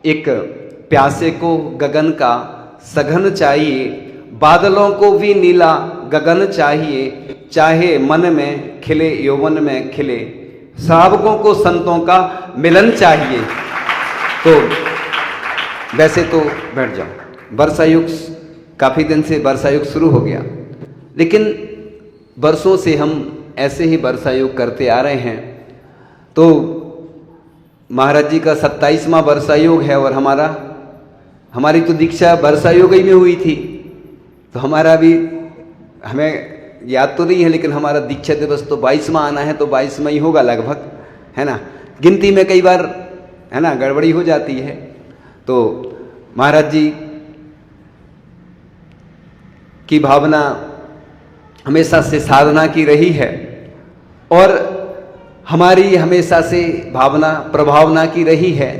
एक प्यासे को गगन का सघन चाहिए, बादलों को भी नीला गगन चाहिए, चाहे मन में खिले यौवन में खिले, सावकों को संतों का मिलन चाहिए। तो वैसे तो बैठ जाओ, वर्षा युग काफ़ी दिन से वर्षा युग शुरू हो गया, लेकिन वर्षों से हम ऐसे ही वर्षा युग करते आ रहे हैं। तो महाराज जी का 27वां वर्षा योग है और हमारी तो दीक्षा वर्षा योग ही में हुई थी। तो हमारा भी, हमें याद तो नहीं है, लेकिन हमारा दीक्षा दिवस तो 22वां आना है, तो 22वां ही होगा लगभग, है ना। गिनती में कई बार, है ना, गड़बड़ी हो जाती है। तो महाराज जी की भावना हमेशा से साधना की रही है और हमारी हमेशा से भावना प्रभावना की रही है।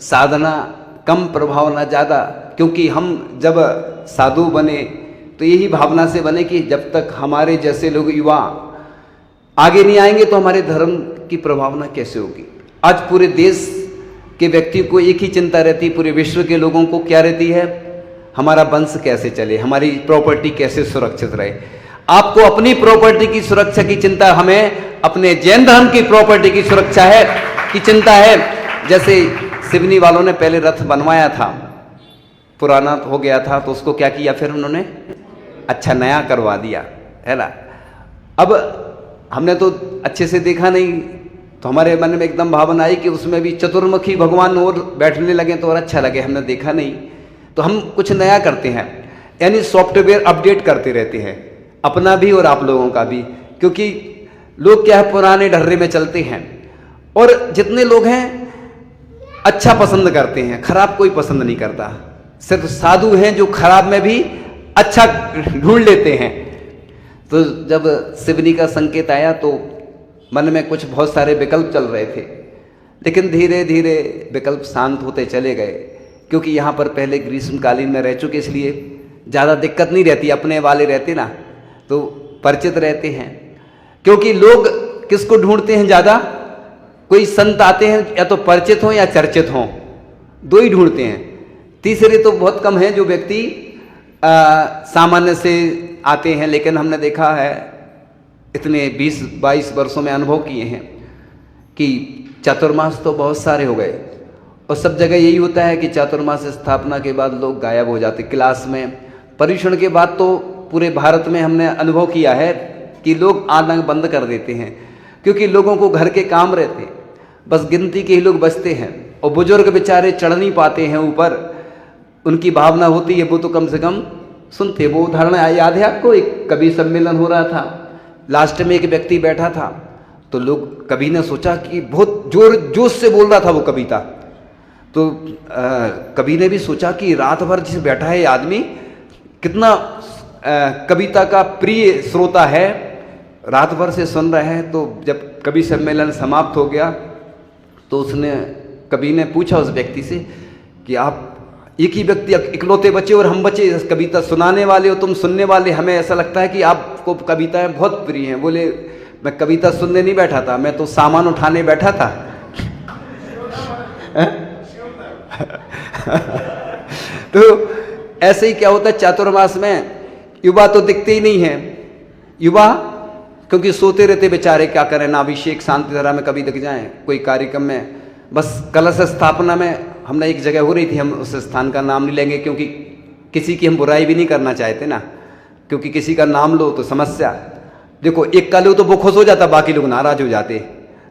साधना कम, प्रभावना ज़्यादा, क्योंकि हम जब साधु बने तो यही भावना से बने कि जब तक हमारे जैसे लोग युवा आगे नहीं आएंगे तो हमारे धर्म की प्रभावना कैसे होगी। आज पूरे देश के व्यक्ति को एक ही चिंता रहती है, पूरे विश्व के लोगों को क्या रहती है, हमारा वंश कैसे चले, हमारी प्रॉपर्टी कैसे सुरक्षित रहे। आपको अपनी प्रॉपर्टी की सुरक्षा की चिंता, हमें अपने जैन धर्म की प्रॉपर्टी की सुरक्षा है की चिंता है। जैसे सिवनी वालों ने पहले रथ बनवाया था, पुराना हो गया था, तो उसको क्या किया, फिर उन्होंने अच्छा नया करवा दिया, है ना। अब हमने तो अच्छे से देखा नहीं, तो हमारे मन में एकदम भावना आई कि उसमें भी चतुर्मुखी भगवान और बैठने लगे तो और अच्छा लगे, हमने देखा नहीं, तो हम कुछ नया करते हैं, यानी सॉफ्टवेयर अपडेट करते रहते हैं, अपना भी और आप लोगों का भी। क्योंकि लोग क्या है, पुराने ढर्रे में चलते हैं, और जितने लोग हैं अच्छा पसंद करते हैं, खराब कोई पसंद नहीं करता। सिर्फ साधु हैं जो खराब में भी अच्छा ढूंढ लेते हैं। तो जब सिवनी का संकेत आया तो मन में कुछ बहुत सारे विकल्प चल रहे थे, लेकिन धीरे धीरे विकल्प शांत होते चले गए, क्योंकि यहाँ पर पहले ग्रीष्मकालीन में रह चुके, इसलिए ज़्यादा दिक्कत नहीं रहती। अपने वाले रहते ना तो परिचित रहते हैं। क्योंकि लोग किसको ढूंढते हैं ज़्यादा, कोई संत आते हैं या तो परिचित हों या चर्चित हों, दो ही ढूंढते हैं। तीसरे तो बहुत कम हैं जो व्यक्ति सामान्य से आते हैं। लेकिन हमने देखा है, इतने 20-22 वर्षों में अनुभव किए हैं कि चातुर्मास तो बहुत सारे हो गए, और सब जगह यही होता है कि चातुर्मास स्थापना के बाद लोग गायब हो जाते। क्लास में पर्युषण के बाद तो पूरे भारत में हमने अनुभव किया है कि लोग आना बंद कर देते हैं, क्योंकि लोगों को घर के काम रहते, बस गिनती के ही लोग बचते हैं, और बुजुर्ग बेचारे चढ़ नहीं पाते हैं ऊपर। उनकी भावना होती है, वो तो कम से कम सुनते। वो उदाहरण याद है आपको, एक कवि सम्मेलन हो रहा था, लास्ट में एक व्यक्ति बैठा था, तो लोग, कवि ने सोचा कि बहुत जोश से बोल रहा था वो कविता, तो कवि ने भी सोचा कि रात भर जिसे बैठा है आदमी कितना कविता का प्रिय श्रोता है, रात भर से सुन रहा है। तो जब कवि सम्मेलन समाप्त हो गया तो कवि ने पूछा उस व्यक्ति से कि आप एक ही व्यक्ति इकलौते बचे और हम बचे, कविता सुनाने वाले हो तुम, सुनने वाले, हमें ऐसा लगता है कि आपको कविताएं बहुत प्रिय हैं। बोले मैं कविता सुनने नहीं बैठा था, मैं तो सामान उठाने बैठा था। तो ऐसे ही क्या होता है चातुर्मास में, युवा तो दिखते ही नहीं है। युवा क्योंकि सोते रहते बेचारे, क्या करें ना, अभिषेक शांति धारा में कभी दिख जाएं, कोई कार्यक्रम में, बस कलश स्थापना में हमने एक जगह हो रही थी, हम उस स्थान का नाम नहीं लेंगे क्योंकि किसी की हम बुराई भी नहीं करना चाहते ना, क्योंकि किसी का नाम लो तो समस्या। देखो एक का लो तो वो खुश हो जाता, बाकी लोग नाराज हो जाते।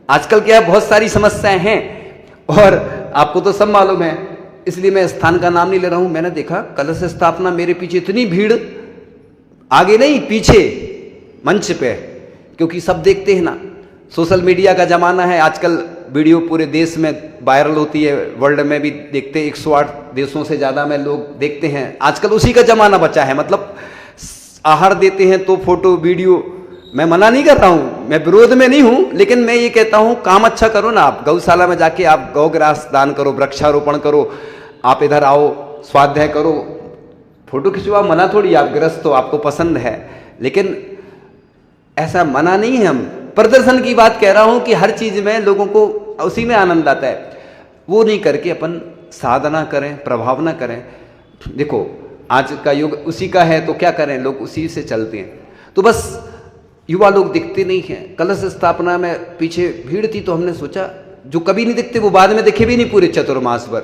आजकल क्या है, बहुत सारी समस्याएं हैं और आपको तो सब मालूम है, इसलिए मैं स्थान का नाम नहीं ले रहा हूं। मैंने देखा कलश स्थापना, मेरे पीछे इतनी भीड़, आगे नहीं पीछे मंच पे, क्योंकि सब देखते हैं ना, सोशल मीडिया का जमाना है आजकल, वीडियो पूरे देश में वायरल होती है, वर्ल्ड में भी देखते हैं, 108 देशों से ज़्यादा में लोग देखते हैं। आजकल उसी का जमाना बचा है, मतलब आहार देते हैं तो फोटो वीडियो। मैं मना नहीं कर रहा हूँ, मैं विरोध में नहीं हूँ, लेकिन मैं ये कहता हूँ काम अच्छा करो ना। आप गौशाला में जाके आप गौग्रास दान करो, वृक्षारोपण करो, आप इधर आओ स्वाध्याय करो, फोटो खिंचवाओ, मना थोड़ी, आप गृहस्थ हो, आपको पसंद है, लेकिन ऐसा मना नहीं है। हम प्रदर्शन की बात कह रहा हूं कि हर चीज में लोगों को उसी में आनंद आता है, वो नहीं करके अपन साधना करें, प्रभाव ना करें। देखो आज का युग उसी का है, तो क्या करें, लोग उसी से चलते हैं। तो बस युवा लोग दिखते नहीं हैं। कलश स्थापना में पीछे भीड़ थी, तो हमने सोचा जो कभी नहीं दिखते वो बाद में दिखे भी नहीं पूरे चतुर्मास भर।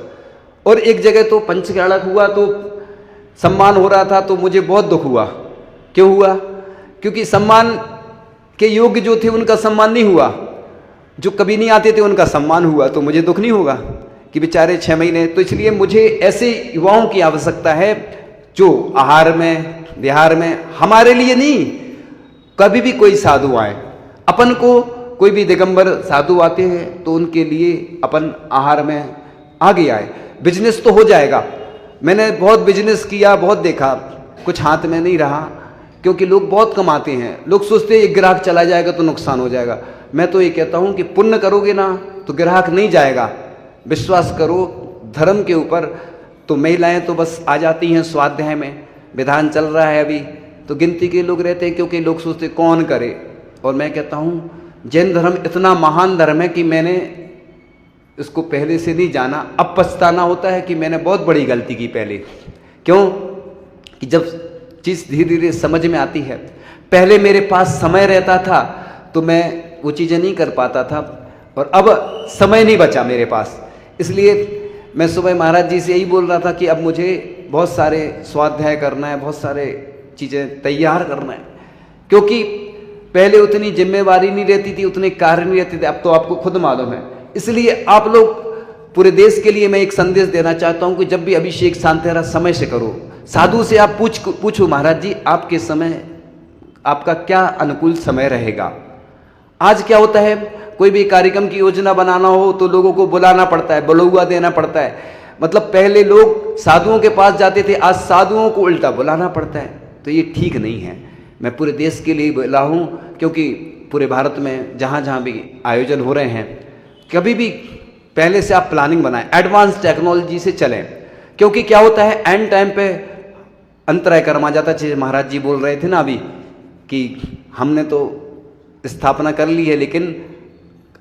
और एक जगह तो पंचकाड़क हुआ तो सम्मान हो रहा था, तो मुझे बहुत दुख हुआ। क्यों हुआ? क्योंकि सम्मान के योग्य जो थे उनका सम्मान नहीं हुआ, जो कभी नहीं आते थे उनका सम्मान हुआ। तो मुझे दुख नहीं होगा कि बेचारे 6 महीने। तो इसलिए मुझे ऐसे युवाओं की आवश्यकता है जो आहार में, विहार में, हमारे लिए नहीं, कभी भी कोई साधु आए, अपन को कोई भी दिगंबर साधु आते हैं तो उनके लिए अपन आहार में आगे आए। बिजनेस तो हो जाएगा। मैंने बहुत बिजनेस किया, बहुत देखा, कुछ हाथ में नहीं रहा, क्योंकि लोग बहुत कमाते हैं। लोग सोचते हैं एक ग्राहक चला जाएगा तो नुकसान हो जाएगा। मैं तो ये कहता हूं कि पुण्य करोगे ना तो ग्राहक नहीं जाएगा। विश्वास करो धर्म के ऊपर। तो महिलाएं तो बस आ जाती हैं स्वाध्याय में, विधान चल रहा है अभी, तो गिनती के लोग रहते हैं, क्योंकि लोग सोचते कौन करे। और मैं कहता हूं जैन धर्म इतना महान धर्म है कि मैंने इसको पहले से नहीं जाना। अब पछताना होता है कि मैंने बहुत बड़ी गलती की पहले। क्यों? कि जब चीज़ धीरे धीरे समझ में आती है, पहले मेरे पास समय रहता था तो मैं वो चीज़ें नहीं कर पाता था, और अब समय नहीं बचा मेरे पास। इसलिए मैं सुबह महाराज जी से यही बोल रहा था कि अब मुझे बहुत सारे स्वाध्याय करना है, बहुत सारे चीज़ें तैयार करना है, क्योंकि पहले उतनी जिम्मेवारी नहीं रहती थी, उतने कार्य नहीं रहते थे। अब तो आपको खुद मालूम है। इसलिए आप लोग पूरे देश के लिए मैं एक संदेश देना चाहता हूं कि जब भी अभिषेक शांतिहारा समय से करो। साधु से आप पूछो महाराज जी आपके समय, आपका क्या अनुकूल समय रहेगा। आज क्या होता है, कोई भी कार्यक्रम की योजना बनाना हो तो लोगों को बुलाना पड़ता है, बुलौआ देना पड़ता है। मतलब पहले लोग साधुओं के पास जाते थे, आज साधुओं को उल्टा बुलाना पड़ता है। तो ये ठीक नहीं है। मैं पूरे देश के लिए बोला हूँ, क्योंकि पूरे भारत में जहाँ जहाँ भी आयोजन हो रहे हैं, कभी भी पहले से आप प्लानिंग बनाएं, एडवांस टेक्नोलॉजी से चलें। क्योंकि क्या होता है, एंड टाइम पे अंतराय कर्म आ जाता है। महाराज जी बोल रहे थे ना अभी कि हमने तो स्थापना कर ली है, लेकिन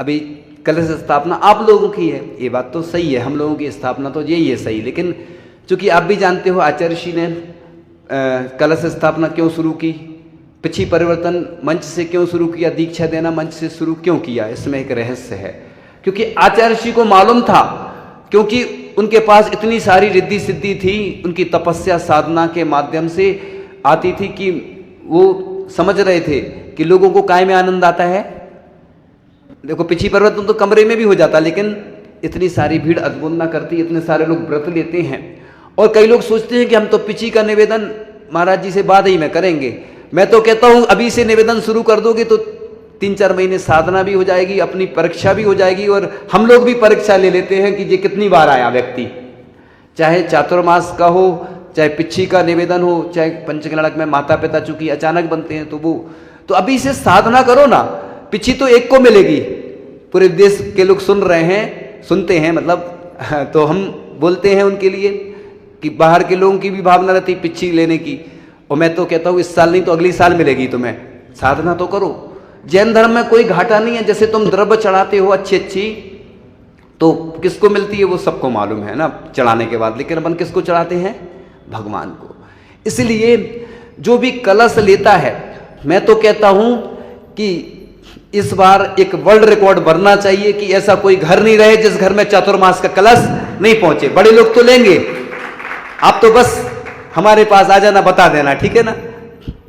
अभी कलश स्थापना आप लोगों की है। ये बात तो सही है, हम लोगों की स्थापना तो यही है सही। लेकिन चूंकि आप भी जानते हो आचार्य ऋषि ने कलश स्थापना क्यों शुरू की, पिछी परिवर्तन मंच से क्यों शुरू किया, दीक्षा देना मंच से शुरू क्यों किया, इसमें एक रहस्य है। क्योंकि आचार्य ऋषि को मालूम था, क्योंकि उनके पास इतनी सारी रिद्धि सिद्धि थी, उनकी तपस्या साधना के माध्यम से आती थी, कि वो समझ रहे थे कि लोगों को काय में आनंद आता है। देखो पिछी परिवर्तन तो कमरे में भी हो जाता, लेकिन इतनी सारी भीड़ अद्भुत ना करती, इतने सारे लोग व्रत लेते हैं। और कई लोग सोचते हैं कि हम तो पिछी का निवेदन महाराज जी से बाद ही में करेंगे। मैं तो कहता हूं अभी से निवेदन शुरू कर दोगे तो 3-4 महीने साधना भी हो जाएगी, अपनी परीक्षा भी हो जाएगी। और हम लोग भी परीक्षा ले लेते हैं कि ये कितनी बार आया व्यक्ति, चाहे चातुर्मास का हो, चाहे पिछी का निवेदन हो, चाहे पंचकलक में माता पिता चूंकि अचानक बनते हैं तो वो, तो अभी से साधना करो ना। पिछी तो एक को मिलेगी, पूरे देश के लोग सुन रहे हैं, सुनते हैं मतलब, तो हम बोलते हैं उनके लिए कि बाहर के लोगों की भी भावना रहती पिछी लेने की। और मैं तो कहता हूँ इस साल नहीं तो अगली साल मिलेगी तुम्हें, साधना तो करो। जैन धर्म में कोई घाटा नहीं है। जैसे तुम द्रव्य चढ़ाते हो अच्छी अच्छी, तो किसको मिलती है वो सबको मालूम है ना चढ़ाने के बाद, लेकिन अपन किसको चढ़ाते हैं, भगवान को। इसलिए जो भी कलश लेता है, मैं तो कहता हूं कि इस बार एक वर्ल्ड रिकॉर्ड बनना चाहिए कि ऐसा कोई घर नहीं रहे जिस घर में चातुर्मास का कलश नहीं पहुंचे। बड़े लोग तो लेंगे, आप तो बस हमारे पास आ जाना, बता देना, ठीक है ना।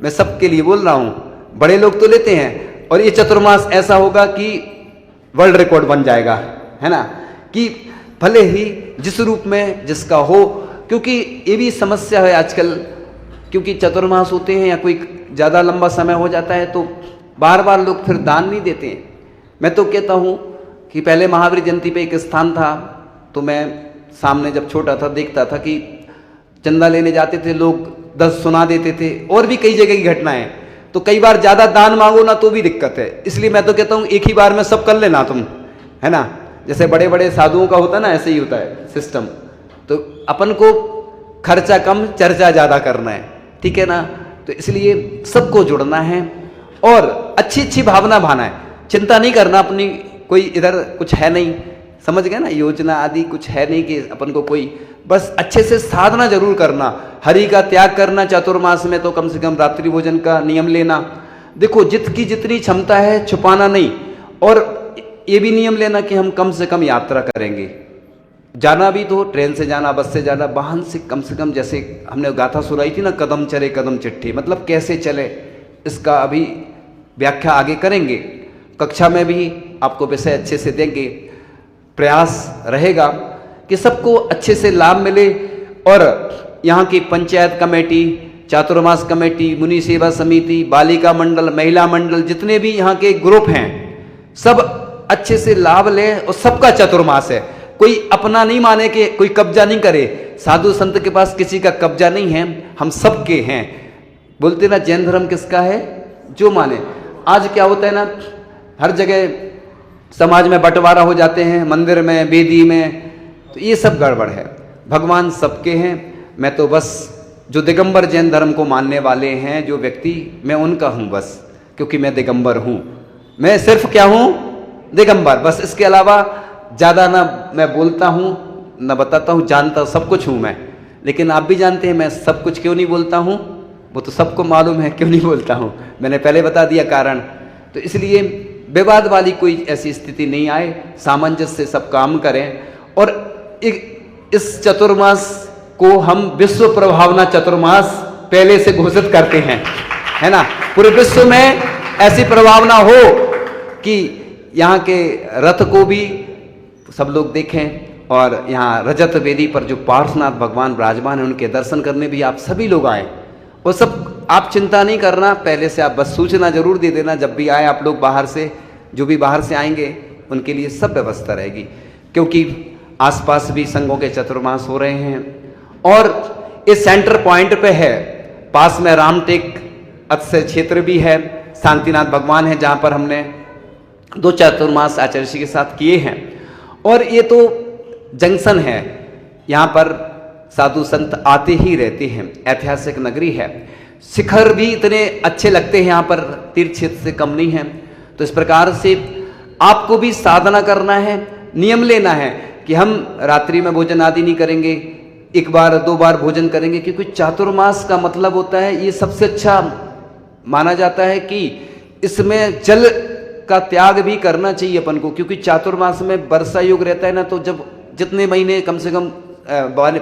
मैं सबके लिए बोल रहा हूं, बड़े लोग तो लेते हैं। और ये चतुर्मास ऐसा होगा कि वर्ल्ड रिकॉर्ड बन जाएगा, है ना, कि भले ही जिस रूप में जिसका हो। क्योंकि ये भी समस्या है आजकल, क्योंकि चतुर्मास होते हैं या कोई ज़्यादा लंबा समय हो जाता है तो बार बार लोग फिर दान नहीं देते हैं। मैं तो कहता हूँ कि पहले महावीर जयंती पे एक स्थान था, तो मैं सामने जब छोटा था देखता था कि चंदा लेने जाते थे लोग, 10 सुना देते थे। और भी कई जगह की घटनाएं, तो कई बार ज़्यादा दान मांगो ना तो भी दिक्कत है। इसलिए मैं तो कहता हूँ एक ही बार में सब कर लेना तुम, है ना। जैसे बड़े बड़े साधुओं का होता है ना, ऐसे ही होता है सिस्टम। तो अपन को खर्चा कम चर्चा ज़्यादा करना है, ठीक है ना। तो इसलिए सबको जुड़ना है और अच्छी अच्छी भावना भाना है। चिंता नहीं करना अपनी, कोई इधर कुछ है नहीं, समझ गए ना, योजना आदि कुछ है नहीं कि अपन को कोई, बस अच्छे से साधना जरूर करना, हरि का त्याग करना, चातुर्मास में तो कम से कम रात्रि भोजन का नियम लेना। देखो जितनी क्षमता है छुपाना नहीं, और ये भी नियम लेना कि हम कम से कम यात्रा करेंगे। जाना भी तो ट्रेन से जाना, बस से जाना, वाहन से कम, जैसे हमने गाथा सुनाई थी ना, कदम चले कदम चिट्ठी, मतलब कैसे चले इसका अभी व्याख्या आगे करेंगे, कक्षा में भी आपको विषय अच्छे से देंगे। प्रयास रहेगा कि सबको अच्छे से लाभ मिले, और यहाँ की पंचायत कमेटी, चातुर्मास कमेटी, मुनि सेवा समिति, बालिका मंडल, महिला मंडल, जितने भी यहाँ के ग्रुप हैं सब अच्छे से लाभ ले, और सबका चातुर्मास है, कोई अपना नहीं माने कि कोई कब्जा नहीं करे। साधु संत के पास किसी का कब्जा नहीं है, हम सबके हैं। बोलते ना जैन धर्म किसका है, जो माने। आज क्या होता है ना, हर जगह समाज में बंटवारा हो जाते हैं, मंदिर में, वेदी में, तो ये सब गड़बड़ है। भगवान सबके हैं। मैं तो बस जो दिगंबर जैन धर्म को मानने वाले हैं जो व्यक्ति, मैं उनका हूं बस, क्योंकि मैं दिगंबर हूं। मैं सिर्फ क्या हूं, दिगंबर, बस। इसके अलावा ज़्यादा ना मैं बोलता हूँ ना बताता हूँ, जानता सब कुछ हूँ मैं। लेकिन आप भी जानते हैं मैं सब कुछ क्यों नहीं बोलता हूँ, वो तो सबको मालूम है क्यों नहीं बोलता हूँ, मैंने पहले बता दिया कारण। तो इसलिए विवाद वाली कोई ऐसी स्थिति नहीं आए, सामंजस्य से सब काम करें। और इस चतुर्मास को हम विश्व प्रभावना चतुर्मास पहले से घोषित करते हैं, है ना। पूरे विश्व में ऐसी प्रभावना हो कि यहाँ के रथ को भी सब लोग देखें, और यहाँ रजत वेदी पर जो पार्श्वनाथ भगवान विराजमान हैं उनके दर्शन करने भी आप सभी लोग आए। और सब आप चिंता नहीं करना, पहले से आप बस सूचना जरूर दे देना, जब भी आए आप लोग बाहर से, जो भी बाहर से आएंगे उनके लिए सब व्यवस्था रहेगी, क्योंकि आसपास भी संघों के चतुर्मास हो रहे हैं। और इस सेंटर पॉइंट पे है, पास में रामटेक अक्षय क्षेत्र भी है, शांतिनाथ भगवान है, जहाँ पर हमने 2 चातुर्मास आचार्य जी के साथ किए हैं। और ये तो जंक्शन है, यहाँ पर साधु संत आते ही रहते हैं, ऐतिहासिक नगरी है। शिखर भी इतने अच्छे लगते हैं यहाँ पर, तीर्थ क्षेत्र से कम नहीं है। तो इस प्रकार से आपको भी साधना करना है, नियम लेना है कि हम रात्रि में भोजन आदि नहीं करेंगे, 1 बार 2 बार भोजन करेंगे, क्योंकि चातुर्मास का मतलब होता है, ये सबसे अच्छा माना जाता है कि इसमें जल का त्याग भी करना चाहिए अपन को, क्योंकि चातुर्मास में वर्षा योग रहता है ना, तो जब जितने महीने कम से कम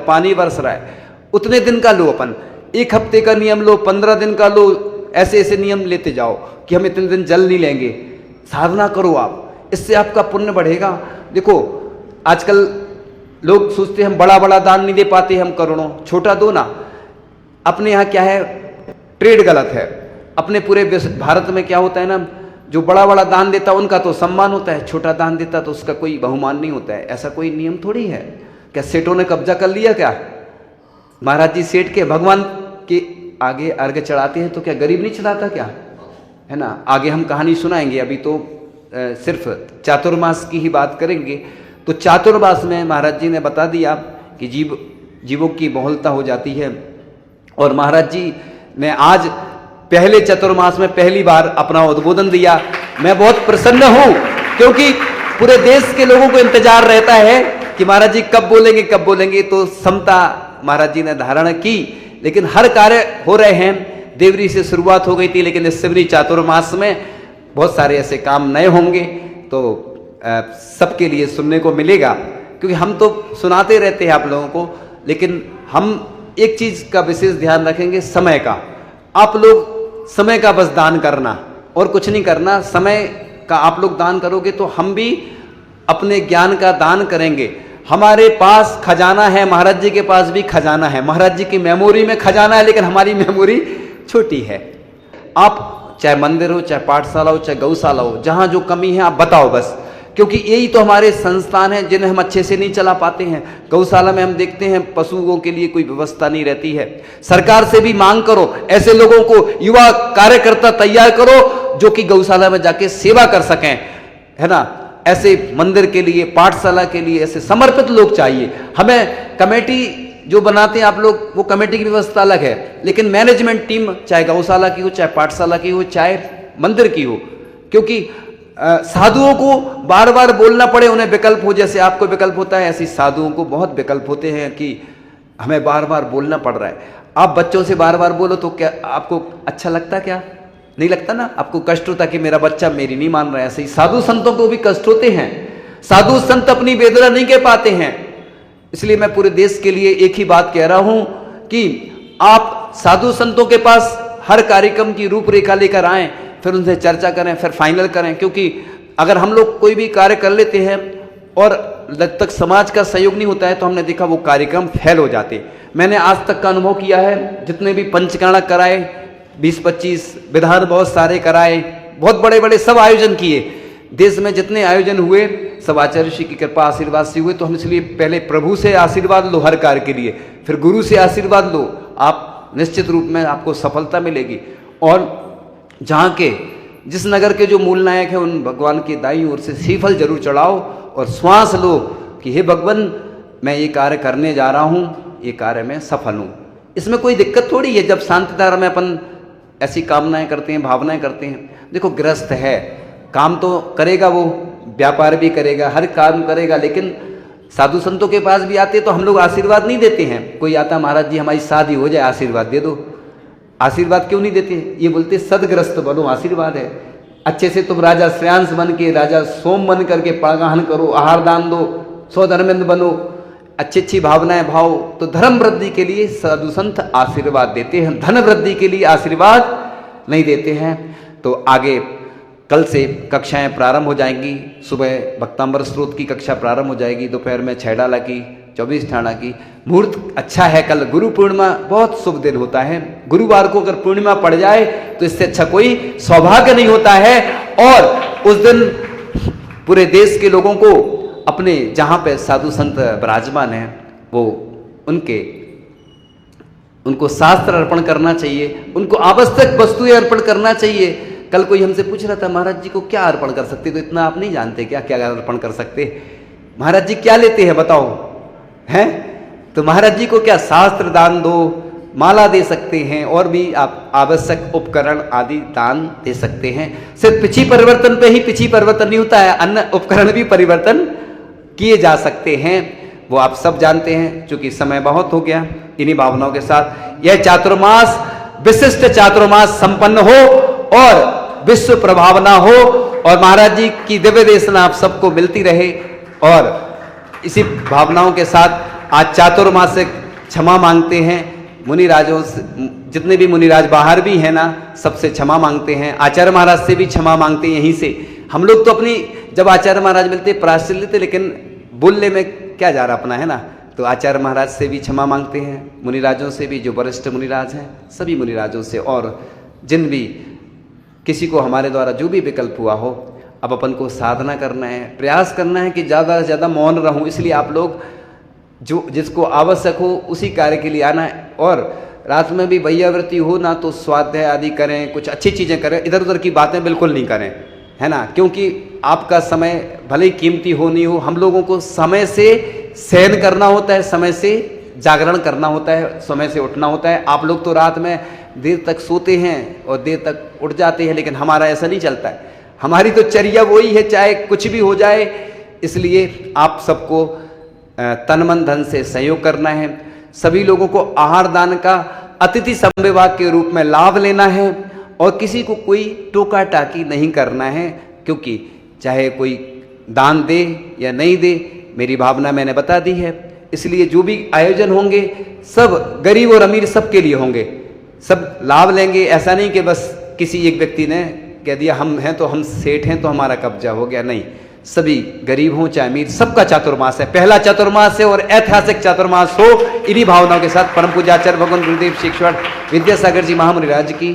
पानी बरस रहा है उतने दिन का लो, अपन 1 हफ्ते का नियम लो, 15 दिन का लो, ऐसे ऐसे नियम लेते जाओ कि हम इतने दिन जल नहीं लेंगे। साधना करो आप, इससे आपका पुण्य बढ़ेगा। देखो आजकल लोग सोचते हैं हम बड़ा बड़ा दान नहीं दे पाते, हम करोड़ों, छोटा दो ना। अपने यहाँ क्या है, ट्रेड गलत है। अपने पूरे भारत में क्या होता है ना, जो बड़ा बड़ा दान देता है उनका तो सम्मान होता है, छोटा दान देता तो उसका कोई बहुमान नहीं होता है। ऐसा कोई नियम थोड़ी है। क्या सेठों ने कब्जा कर लिया क्या? महाराज जी सेठ के भगवान के आगे अर्घ्य चढ़ाते हैं तो क्या गरीब नहीं चढ़ाता क्या, है ना। आगे हम कहानी सुनाएंगे, अभी तो सिर्फ चातुर्मास की ही बात करेंगे। तो चातुर्मास में महाराज जी ने बता दिया कि जीवों की बहुलता हो जाती है। और महाराज जी ने आज पहले चतुर्मास में पहली बार अपना उद्बोधन दिया। मैं बहुत प्रसन्न हूं, क्योंकि पूरे देश के लोगों को इंतजार रहता है कि महाराज जी कब बोलेंगे। तो समता महाराज जी ने धारण की, लेकिन हर कार्य हो रहे हैं। देवरी से शुरुआत हो गई थी, लेकिन इस सिवनी चातुर्मास में बहुत सारे ऐसे काम नए होंगे, तो सबके लिए सुनने को मिलेगा। क्योंकि हम तो सुनाते रहते हैं आप लोगों को, लेकिन हम एक चीज का विशेष ध्यान रखेंगे, समय का। आप लोग समय का बस दान करना और कुछ नहीं करना। समय का आप लोग दान करोगे तो हम भी अपने ज्ञान का दान करेंगे। हमारे पास खजाना है, महाराज जी के पास भी खजाना है। महाराज जी की मेमोरी में खजाना है, लेकिन हमारी मेमोरी छोटी है। आप चाहे मंदिर हो, चाहे पाठशाला हो, चाहे गौशाला हो, जहां जो कमी है आप बताओ बस, क्योंकि यही तो हमारे संस्थान हैं जिन्हें हम अच्छे से नहीं चला पाते हैं। गौशाला में हम देखते हैं पशुओं के लिए कोई व्यवस्था नहीं रहती है। सरकार से भी मांग करो, ऐसे लोगों को युवा कार्यकर्ता तैयार करो जो कि गौशाला में जाके सेवा कर सकें, है ना। ऐसे मंदिर के लिए, पाठशाला के लिए ऐसे समर्पित लोग चाहिए हमें। कमेटी जो बनाते हैं आप लोग, वो कमेटी की व्यवस्था अलग है, लेकिन मैनेजमेंट टीम चाहे गौशाला की हो, चाहे पाठशाला की हो, चाहे मंदिर की हो, क्योंकि साधुओं को बार बार बोलना पड़े, उन्हें विकल्प हो, जैसे आपको विकल्प होता है ऐसे साधुओं को बहुत विकल्प होते हैं कि हमें बार बार बोलना पड़ रहा है। आप बच्चों से बार बार बोलो तो क्या आपको अच्छा लगता? क्या नहीं लगता ना, आपको कष्ट होता कि मेरा बच्चा मेरी नहीं मान रहा है। ऐसे ही साधु संतों को भी कष्ट होते हैं, साधु संत अपनी वेदना नहीं कह पाते हैं। इसलिए मैं पूरे देश के लिए एक ही बात कह रहा हूं कि आप साधु संतों के पास हर कार्यक्रम की रूपरेखा लेकर आएं, फिर उनसे चर्चा करें, फिर फाइनल करें। क्योंकि अगर हम लोग कोई भी कार्य कर लेते हैं और जब तक समाज का सहयोग नहीं होता है तो हमने देखा वो कार्यक्रम फेल हो जाते। मैंने आज तक का अनुभव किया है, जितने भी पंचकर्णक कराए, 20-25 विधान बहुत सारे कराए, बहुत बड़े बड़े सब आयोजन किए, देश में जितने आयोजन हुए सब आचार्य श्री की कृपा आशीर्वाद से हुए। तो हम इसलिए पहले प्रभु से आशीर्वाद लो हर कार्य के लिए, फिर गुरु से आशीर्वाद लो, आप निश्चित रूप में आपको सफलता मिलेगी। और जहाँ के जिस नगर के जो मूल नायक हैं उन भगवान के दाई ओर से श्रीफल जरूर चढ़ाओ और श्वास लो कि हे भगवान मैं ये कार्य करने जा रहा हूँ, ये कार्य में सफल हूँ। इसमें कोई दिक्कत थोड़ी है जब शांतिधारा में अपन ऐसी कामनाएं करते हैं, भावनाएं करते हैं। देखो गृहस्थ है, काम तो करेगा, वो व्यापार भी करेगा, हर काम करेगा, लेकिन साधु संतों के पास भी आते तो हम लोग आशीर्वाद नहीं देते हैं। कोई आता महाराज जी हमारी शादी हो जाए, आशीर्वाद दे दो। आशीर्वाद क्यों नहीं देते? ये बोलते सदग्रस्त बनो, आशीर्वाद है। अच्छे से तुम राजा श्रेयांश बन के, राजा सोम बन करके प्रागाहन करो, आहार दान दो, स्वधर्मेंद्र बनो, अच्छी अच्छी भावनाएं भाव। तो धर्म वृद्धि के लिए साधु संत आशीर्वाद देते हैं, धन वृद्धि के लिए आशीर्वाद नहीं देते हैं। तो आगे कल से कक्षाएं प्रारंभ हो जाएंगी। सुबह भक्तांबर स्रोत की कक्षा प्रारंभ हो जाएगी, दोपहर में 6 डाला की, 24 ठाणा की। मुहूर्त अच्छा है, कल गुरु पूर्णिमा, बहुत शुभ दिन होता है। गुरुवार को अगर पूर्णिमा पड़ जाए तो इससे अच्छा कोई सौभाग्य नहीं होता है। और उस दिन पूरे देश के लोगों को अपने जहाँ पे साधु संत विराजमान हैं वो उनको शास्त्र अर्पण करना चाहिए, उनको आवश्यक वस्तुएं अर्पण करना चाहिए। कल कोई हमसे पूछ रहा था महाराज जी को क्या अर्पण कर सकते, तो इतना आप नहीं जानते क्या क्या अर्पण कर सकते? महाराज जी क्या लेते हैं बताओ, हैं? तो महाराज जी को क्या शास्त्र दान दो, माला दे सकते हैं, और भी आप आवश्यक उपकरण आदि दान दे सकते हैं। सिर्फ पिछी परिवर्तन पे ही पिछी परिवर्तन नहीं होता है, अन्य उपकरण भी परिवर्तन किए जा सकते हैं, वो आप सब जानते हैं। चूंकि समय बहुत हो गया, इन्हीं भावनाओं के साथ यह चातुर्मास विशिष्ट चातुर्मास संपन्न हो और विश्व प्रभावना हो और महाराज जी की दिव्य देशना आप सबको मिलती रहे। और इसी भावनाओं के साथ आज चातुर्मासिक क्षमा मांगते हैं मुनिराजों से, जितने भी मुनिराज बाहर भी हैं ना, सबसे क्षमा मांगते हैं। आचार्य महाराज से भी क्षमा मांगते हैं। यहीं से हम लोग तो अपनी जब आचार्य महाराज मिलते प्रायश्चित लेते, लेकिन बोलने में क्या जा रहा अपना, है ना। तो आचार्य महाराज से भी क्षमा मांगते हैं, मुनिराजों से भी, जो वरिष्ठ मुनिराज हैं सभी मुनिराजों से, और जिन भी किसी को हमारे द्वारा जो भी विकल्प हुआ हो। अब अपन को साधना करना है, प्रयास करना है कि ज़्यादा से ज़्यादा मौन रहूं। इसलिए आप लोग जो जिसको आवश्यक हो उसी कार्य के लिए आना है। और रात में भी वैयावृत्ति हो ना तो स्वाध्याय आदि करें, कुछ अच्छी चीज़ें करें, इधर उधर की बातें बिल्कुल नहीं करें, है ना। क्योंकि आपका समय भले ही कीमती हो नहीं हो, हम लोगों को समय से शयन करना होता है, समय से जागरण करना होता है, समय से उठना होता है। आप लोग तो रात में देर तक सोते हैं और देर तक उठ जाते हैं, लेकिन हमारा ऐसा नहीं चलता है। हमारी तो चर्या वही है, चाहे कुछ भी हो जाए। इसलिए आप सबको तन मन धन से सहयोग करना है। सभी लोगों को आहार दान का अतिथि संविभाग के रूप में लाभ लेना है और किसी को कोई टोका टाकी नहीं करना है। क्योंकि चाहे कोई दान दे या नहीं दे, मेरी भावना मैंने बता दी है। इसलिए जो भी आयोजन होंगे सब गरीब और अमीर सबके लिए होंगे, सब लाभ लेंगे। ऐसा नहीं कि बस किसी एक व्यक्ति ने कह दिया हम हैं तो हम सेठ हैं तो हमारा कब्जा हो गया, नहीं। सभी गरीब हों चाहे अमीर, सबका चातुर्मास है, पहला चातुर्मास है और ऐतिहासिक चातुर्मास हो। इन्हीं भावनाओं के साथ परम पूज्य आचार्य भगवान गुरुदेव शिक्षण विद्यासागर जी महामुनिराज की